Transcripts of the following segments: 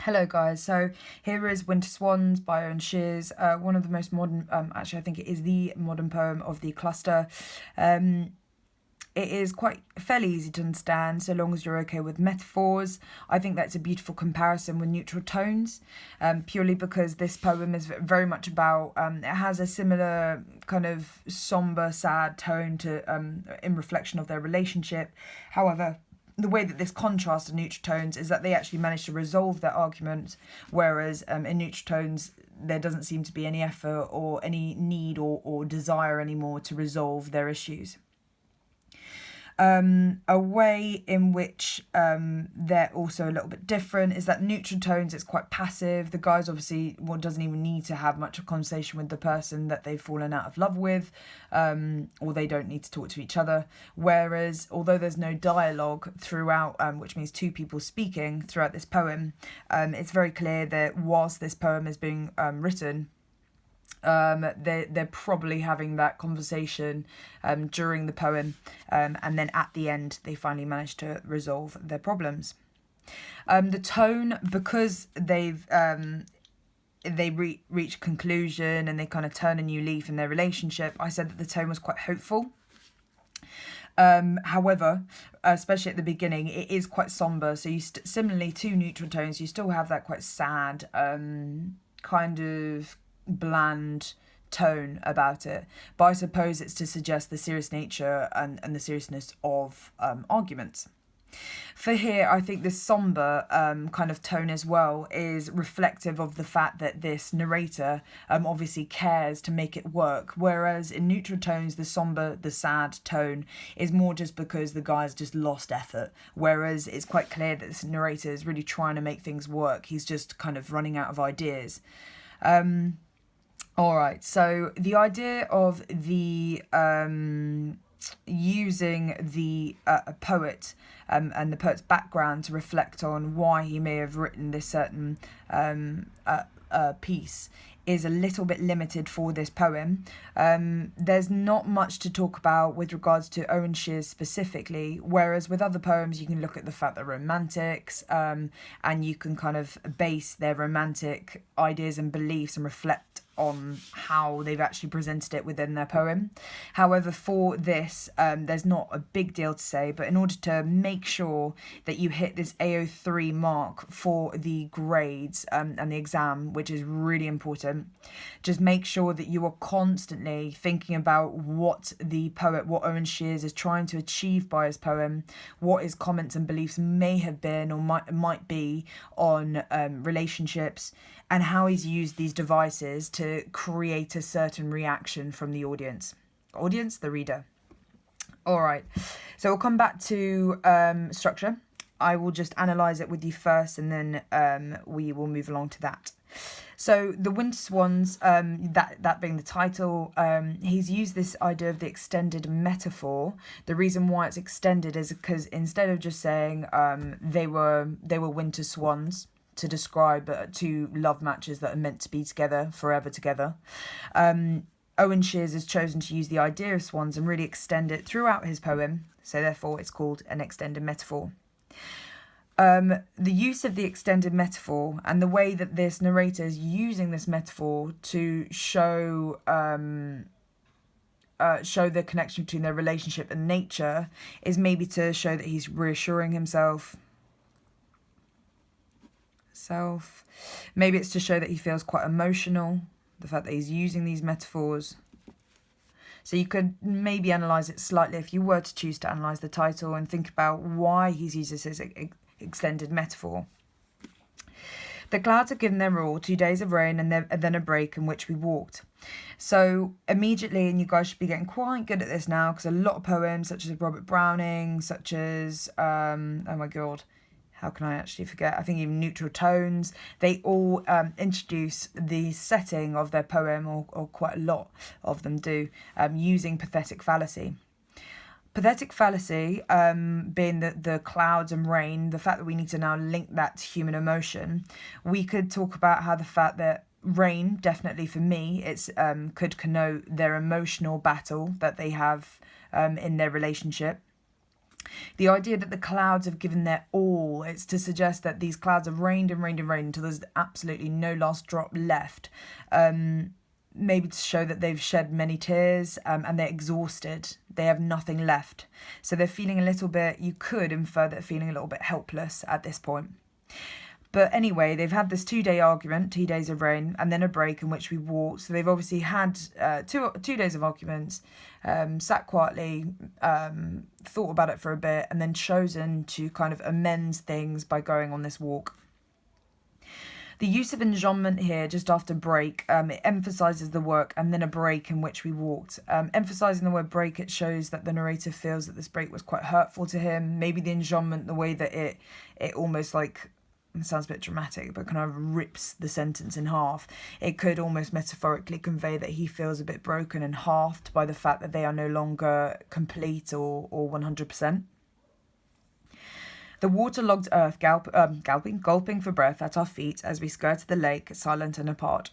Hello guys, so here is Winter Swans by Owen Shears, one of the most modern, actually I think it is the modern poem of the cluster. It is quite fairly easy to understand so long as you're okay with metaphors. I think that's a beautiful comparison with neutral tones, purely because this poem is very much about, it has a similar kind of somber, sad tone to in reflection of their relationship. However, the way that this contrasts to neutral tones is that they actually manage to resolve their argument, whereas in neutral tones there doesn't seem to be any effort or any need or desire anymore to resolve their issues. A way in which they're also a little bit different is that neutral tones, it's quite passive. The guys obviously doesn't even need to have much of a conversation with the person that they've fallen out of love with, or they don't need to talk to each other. Whereas, although there's no dialogue throughout, which means two people speaking throughout this poem, it's very clear that whilst this poem is being written, they're probably having that conversation during the poem, and then at the end they finally manage to resolve their problems. The tone, because reach conclusion and they kind of turn a new leaf in their relationship, I said that the tone was quite hopeful. However, especially at the beginning, it is quite somber. So you similarly to neutral tones, you still have that quite sad, kind of bland tone about it, but I suppose it's to suggest the serious nature and the seriousness of arguments. For here, I think this somber kind of tone as well is reflective of the fact that this narrator obviously cares to make it work, whereas in neutral tones, the somber, the sad tone is more just because the guy's just lost effort, whereas it's quite clear that this narrator is really trying to make things work. He's just kind of running out of ideas. All right, so the idea of the using the poet and the poet's background to reflect on why he may have written this certain piece is a little bit limited for this poem. There's not much to talk about with regards to Owen Shears specifically, whereas with other poems you can look at the fact that romantics, and you can kind of base their romantic ideas and beliefs and reflect on how they've actually presented it within their poem. However, for this, there's not a big deal to say, but in order to make sure that you hit this AO3 mark for the grades and the exam, which is really important, just make sure that you are constantly thinking about what the poet, what Owen Shears is trying to achieve by his poem, what his comments and beliefs may have been or might be on relationships, and how he's used these devices to create a certain reaction from the audience. Audience, the reader. All right, so we'll come back to structure. I will just analyse it with you first, and then we will move along to that. So the Winter Swans, that being the title, he's used this idea of the extended metaphor. The reason why it's extended is because instead of just saying they were winter swans to describe two love matches that are meant to be together, forever together, Owen Shears has chosen to use the idea of swans and really extend it throughout his poem, so therefore it's called an extended metaphor. The use of the extended metaphor and the way that this narrator is using this metaphor to show the connection between their relationship and nature is maybe to show that he's reassuring himself. Maybe it's to show that he feels quite emotional, the fact that he's using these metaphors. So you could maybe analyse it slightly if you were to choose to analyse the title and think about why he's used this extended metaphor. The clouds have given their all, 2 days of rain and then a break in which we walked. So immediately, and you guys should be getting quite good at this now, because a lot of poems, such as Robert Browning, such as, oh my God, how can I actually forget? I think even neutral tones, they all introduce the setting of their poem, or quite a lot of them do, using pathetic fallacy. Pathetic fallacy being the clouds and rain, the fact that we need to now link that to human emotion. We could talk about how the fact that rain, definitely for me, it's could connote their emotional battle that they have in their relationship. The idea that the clouds have given their all, it's to suggest that these clouds have rained and rained and rained until there's absolutely no last drop left. Maybe to show that they've shed many tears, and they're exhausted. They have nothing left. So they're feeling a little bit, you could infer that they're feeling a little bit helpless at this point. But anyway, they've had this 2-day argument, 2 days of rain, and then a break in which we walked. So they've obviously had two days of arguments, sat quietly, thought about it for a bit, and then chosen to kind of amend things by going on this walk. The use of enjambment here, just after break, it emphasises the work and then a break in which we walked. Emphasising the word break, it shows that the narrator feels that this break was quite hurtful to him. Maybe the enjambment, the way that it almost like, it sounds a bit dramatic, but kind of rips the sentence in half. It could almost metaphorically convey that he feels a bit broken and halved by the fact that they are no longer complete or 100%. The waterlogged earth gulping for breath at our feet as we skirted the lake, silent and apart.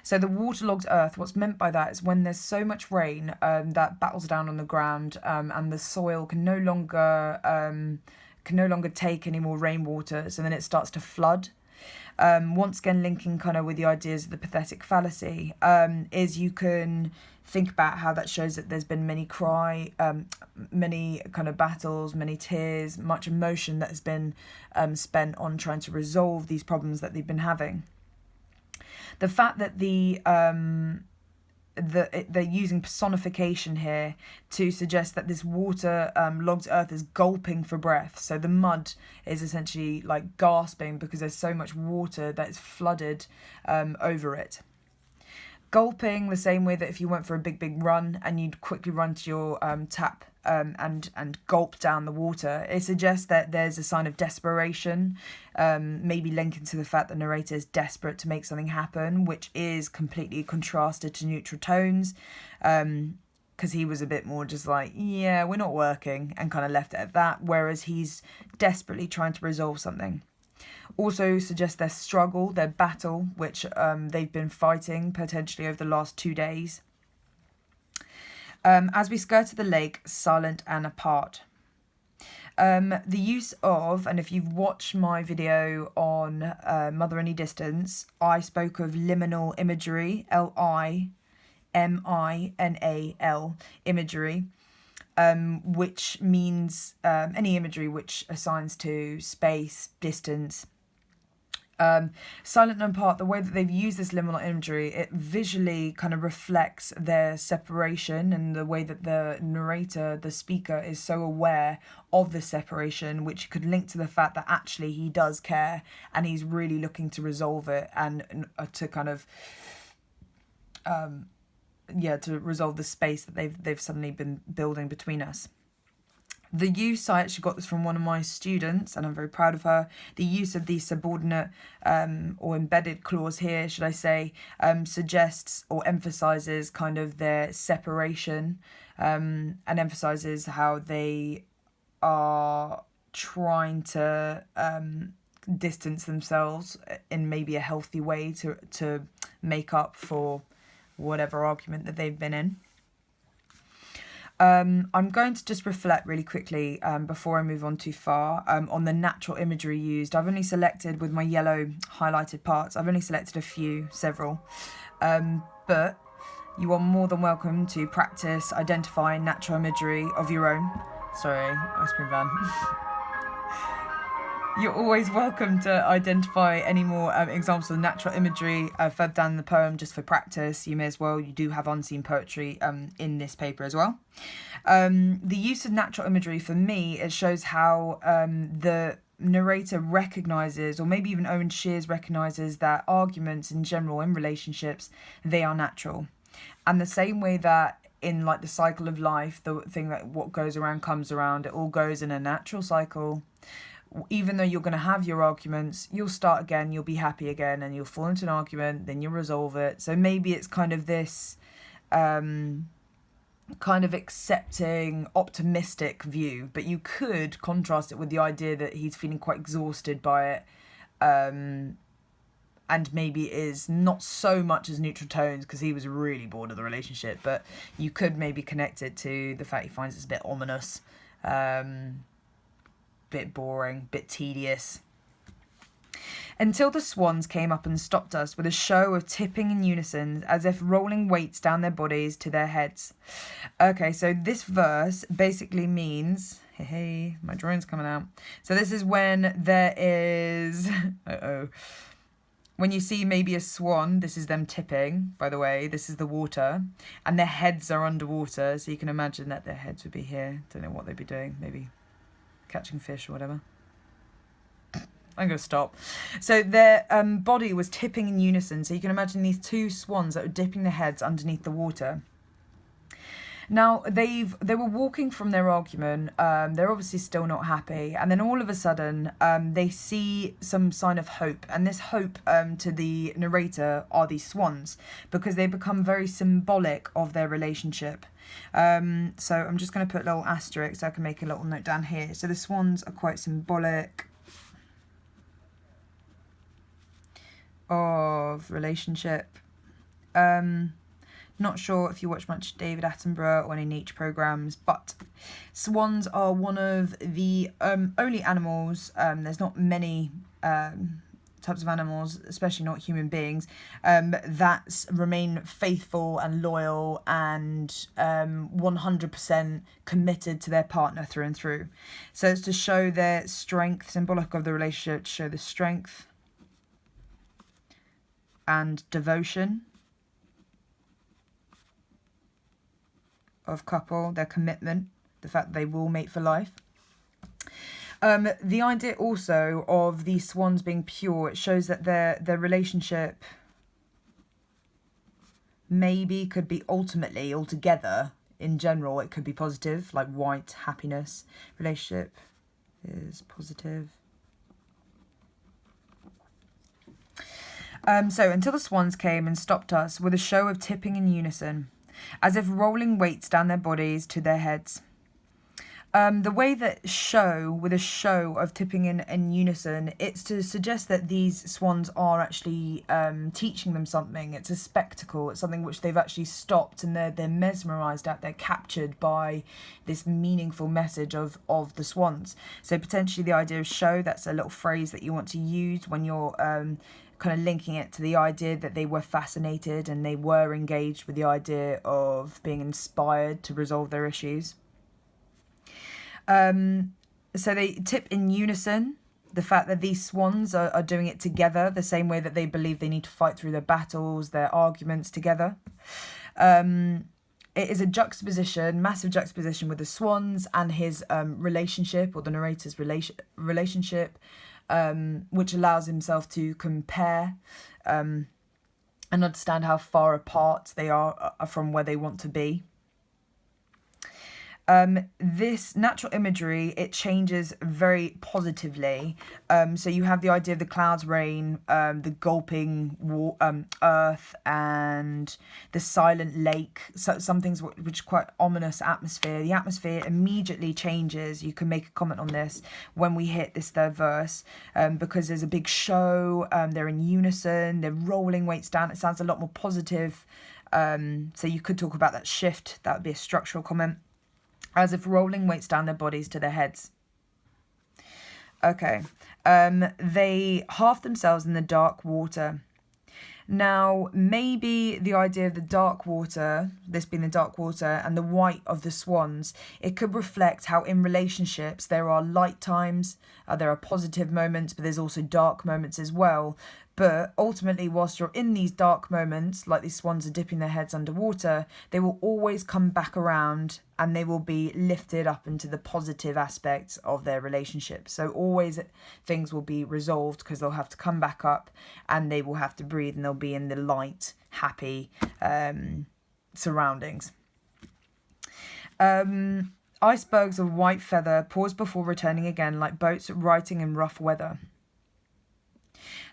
So the waterlogged earth, what's meant by that is when there's so much rain that battles down on the ground, and the soil can no longer take any more rainwater, so then it starts to flood. Once again, linking kind of with the ideas of the pathetic fallacy, is you can think about how that shows that there's been many kind of battles, many tears, much emotion that has been spent on trying to resolve these problems that they've been having. The fact that they're using personification here to suggest that this logged earth is gulping for breath. So the mud is essentially like gasping because there's so much water that is flooded over it. Gulping, the same way that if you went for a big run and you'd quickly run to your tap and gulp down the water, it suggests that there's a sign of desperation, maybe linking to the fact that the narrator is desperate to make something happen, which is completely contrasted to neutral tones, because he was a bit more just like, yeah, we're not working, and kind of left it at that, whereas he's desperately trying to resolve something. Also suggests their struggle, their battle, which they've been fighting potentially over the last 2 days. As we skirted the lake, silent and apart. The use of, and if you've watched my video on Mother Any Distance, I spoke of liminal imagery, Liminal imagery, which means any imagery which assigns to space, distance. Silent and apart, the way that they've used this liminal imagery, it visually kind of reflects their separation, and the way that the narrator, the speaker, is so aware of the separation, which could link to the fact that actually he does care and he's really looking to resolve it and to kind of to resolve the space that they've suddenly been building between us. The use, I actually got this from one of my students, and I'm very proud of her. The use of the subordinate or embedded clause here, should I say, suggests or emphasises kind of their separation, and emphasises how they are trying to distance themselves in maybe a healthy way to make up for whatever argument that they've been in. I'm going to just reflect really quickly before I move on too far on the natural imagery used. I've only selected, with my yellow highlighted parts, I've only selected several. But you are more than welcome to practice identifying natural imagery of your own. Sorry, ice cream van. You're always welcome to identify any more examples of natural imagery further down the poem just for practice. You may as well. You do have unseen poetry in this paper as well. The use of natural imagery, for me, it shows how the narrator recognises, or maybe even Owen Shears recognises, that arguments in general in relationships, they are natural. And the same way that in like the cycle of life, the thing that what goes around comes around, it all goes in a natural cycle. Even though you're going to have your arguments, you'll start again, you'll be happy again, and you'll fall into an argument, then you'll resolve it. So maybe it's kind of this kind of accepting, optimistic view, but you could contrast it with the idea that he's feeling quite exhausted by it, and maybe is not so much as neutral tones because he was really bored of the relationship, but you could maybe connect it to the fact he finds it's a bit ominous. Bit boring, bit tedious. Until the swans came up and stopped us with a show of tipping in unison, as if rolling weights down their bodies to their heads. Okay, so this verse basically means... Hey, my drawing's coming out. So this is when there is... When you see maybe a swan, this is them tipping, by the way. This is the water. And their heads are underwater, so you can imagine that their heads would be here. Don't know what they'd be doing. Maybe catching fish or whatever. I'm going to stop. So their body was tipping in unison. So you can imagine these two swans that were dipping their heads underneath the water. Now, they were walking from their argument. They're obviously still not happy. And then all of a sudden, they see some sign of hope. And this hope to the narrator are these swans, because they become very symbolic of their relationship. So I'm just going to put a little asterisk so I can make a little note down here. So the swans are quite symbolic of relationship. Not sure if you watch much David Attenborough or any nature programs, but swans are one of the only animals, there's not many types of animals, especially not human beings, that remain faithful and loyal and 100% committed to their partner through and through. So it's to show their strength, symbolic of the relationship, to show the strength and devotion of couple, their commitment, the fact that they will mate for life. The idea also of these swans being pure, it shows that their relationship maybe could be ultimately, altogether, in general, it could be positive, like white, happiness. Relationship is positive. So until the swans came and stopped us with a show of tipping in unison, as if rolling weights down their bodies to their heads. The way that show, with a show of tipping in unison, it's to suggest that these swans are actually teaching them something. It's a spectacle. It's something which they've actually stopped, and they're mesmerised at. They're captured by this meaningful message of the swans. So potentially the idea of show, that's a little phrase that you want to use when you're kind of linking it to the idea that they were fascinated and they were engaged with the idea of being inspired to resolve their issues. So they tip in unison, the fact that these swans are doing it together, the same way that they believe they need to fight through their battles, their arguments together. It is a juxtaposition, massive juxtaposition with the swans and his relationship, or the narrator's relationship, which allows himself to compare and understand how far apart they are from where they want to be. This natural imagery, it changes very positively. So you have the idea of the clouds, rain, the gulping earth, and the silent lake. So some things which are quite ominous atmosphere. The atmosphere immediately changes. You can make a comment on this when we hit this third verse, because there's a big show. They're in unison. They're rolling weights down. It sounds a lot more positive. So you could talk about that shift. That would be a structural comment. As if rolling weights down their bodies to their heads. Okay. They half themselves in the dark water. Now, maybe the idea of the dark water, this being the dark water, and the white of the swans, it could reflect how in relationships there are light times, there are positive moments, but there's also dark moments as well. But ultimately, whilst you're in these dark moments, like these swans are dipping their heads underwater, they will always come back around and they will be lifted up into the positive aspects of their relationship. So always things will be resolved, because they'll have to come back up and they will have to breathe, and they'll be in the light, happy surroundings. Icebergs of white feather pause before returning again, like boats riding in rough weather.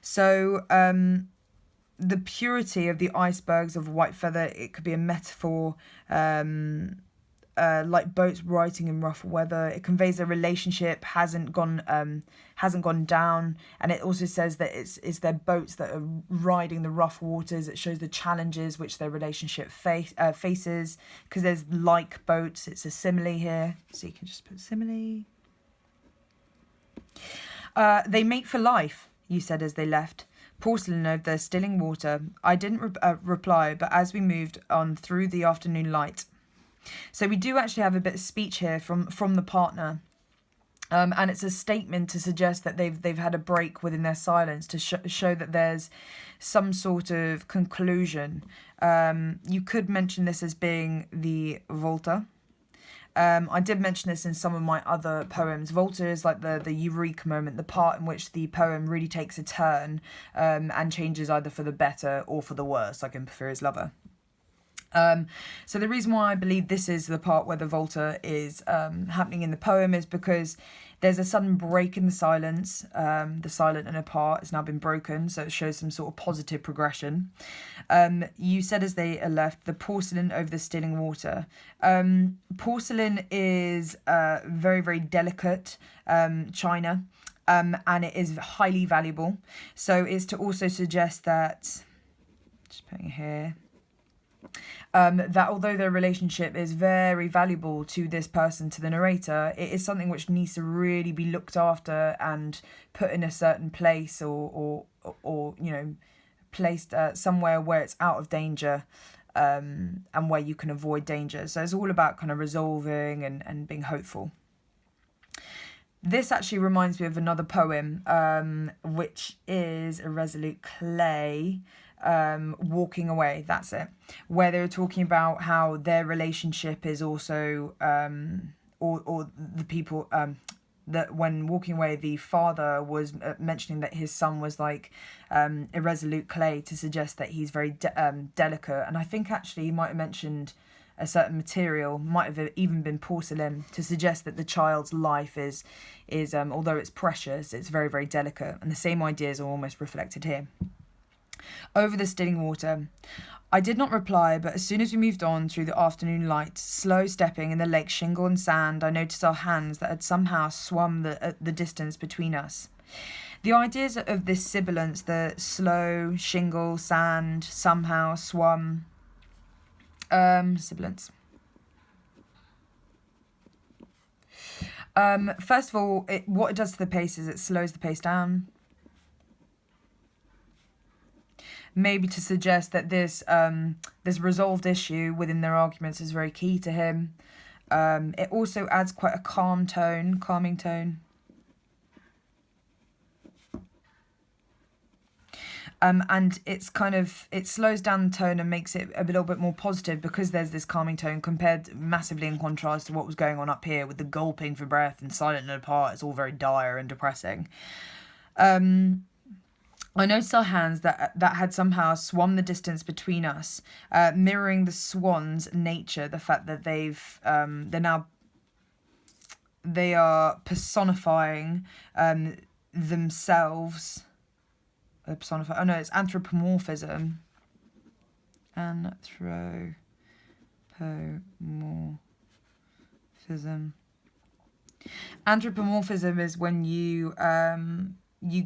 So the purity of the icebergs of white feather, it could be a metaphor like boats riding in rough weather. It conveys their relationship hasn't gone down, and it also says that it's their boats that are riding the rough waters. It shows the challenges which their relationship faces, because there's like boats. It's a simile here, so you can just put simile. They mate for life, you said as they left. Porcelain over the stilling water. I didn't reply, but as we moved on through the afternoon light. So we do actually have a bit of speech here from the partner, and it's a statement to suggest that they've had a break within their silence to show that there's some sort of conclusion. You could mention this as being the volta. I did mention this in some of my other poems. Volta is like the eureka moment, the part in which the poem really takes a turn and changes either for the better or for the worse, like in Porphyria's Lover. So the reason why I believe this is the part where the volta is happening in the poem is because there's a sudden break in the silence. The silent and a part has now been broken, so it shows some sort of positive progression. You said as they left, the porcelain over the stilling water. Porcelain is very, very delicate china, and it is highly valuable. So it's to also suggest that, just putting it here, that although their relationship is very valuable to this person, to the narrator, it is something which needs to really be looked after and put in a certain place, or you know, placed somewhere where it's out of danger, and where you can avoid danger. So it's all about kind of resolving and being hopeful. This actually reminds me of another poem, which is Irresolute Clay, Walking Away, that's it, where they were talking about how their relationship is also, or the people, that when walking away, the father was mentioning that his son was like irresolute clay, to suggest that he's very delicate. And I think actually he might have mentioned a certain material, might have even been porcelain, to suggest that the child's life is although it's precious, it's very, very delicate. And the same ideas are almost reflected here. Over the stilling water. I did not reply, but as soon as we moved on through the afternoon light, slow stepping in the lake shingle and sand, I noticed our hands that had somehow swum the distance between us. The ideas of this sibilance, the slow, shingle, sand, somehow, swum, sibilance. First of all, what it does to the pace is it slows the pace down. Maybe to suggest that this resolved issue within their arguments is very key to him. It also adds quite a calming tone. And it slows down the tone and makes it a little bit more positive, because there's this calming tone, compared massively in contrast to what was going on up here with the gulping for breath and silent and apart. It's all very dire and depressing. I noticed our hands that had somehow swum the distance between us, mirroring the swans' nature, the fact that they are personifying themselves. It's anthropomorphism. Anthropomorphism is when you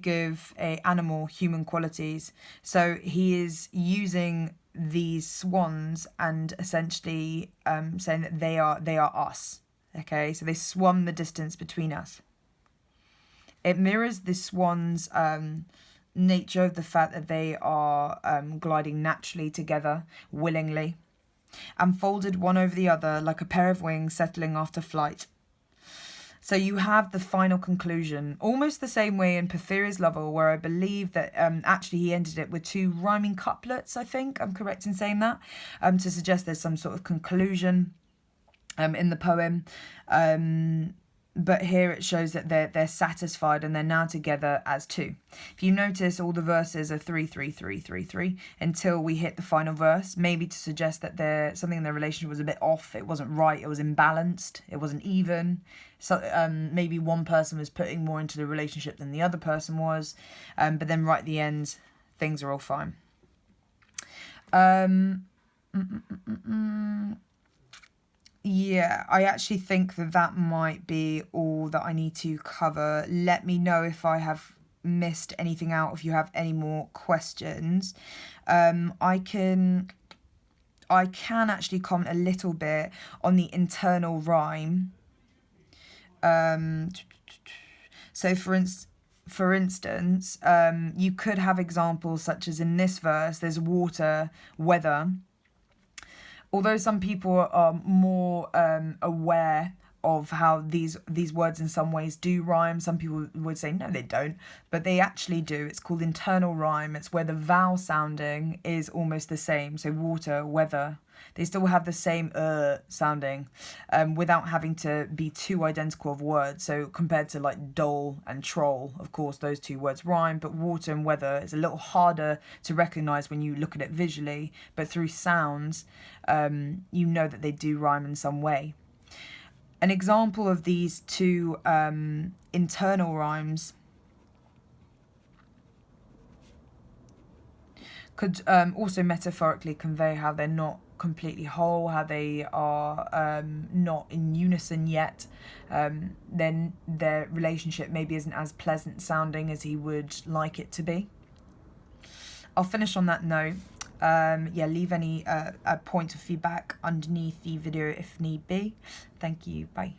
give a animal human qualities. So he is using these swans and essentially saying that they are us. Okay, so they swum the distance between us. It mirrors the swans' nature of the fact that they are gliding naturally together, willingly, and folded one over the other like a pair of wings settling after flight. So you have the final conclusion, almost the same way in Porphyria's Lover, where I believe that actually he ended it with 2 rhyming couplets, I think I'm correct in saying that, to suggest there's some sort of conclusion in the poem. But here it shows that they're satisfied and they're now together as 2. If you notice, all the verses are 3, 3, 3, 3, 3 until we hit the final verse, maybe to suggest that something in their relationship was a bit off. It wasn't right. It was imbalanced. It wasn't even. So maybe one person was putting more into the relationship than the other person was. But then right at the end, things are all fine. Yeah, I actually think that that might be all that I need to cover. Let me know if I have missed anything out, if you have any more questions. I can actually comment a little bit on the internal rhyme. Um, so for instance, you could have examples such as in this verse, there's water, weather. Although some people are more aware of how these words in some ways do rhyme, some people would say no, they don't, but they actually do. It's called internal rhyme. It's where the vowel sounding is almost the same. So water, weather, they still have the same sounding, without having to be too identical of words. So compared to like dole and troll, of course those two words rhyme, but water and weather is a little harder to recognize when you look at it visually, but through sounds, you know that they do rhyme in some way. An example of these two internal rhymes could also metaphorically convey how they're not completely whole, how they are not in unison yet. Then their relationship maybe isn't as pleasant sounding as he would like it to be. I'll finish on that note. Yeah, leave any point of feedback underneath the video if need be. Thank you. Bye.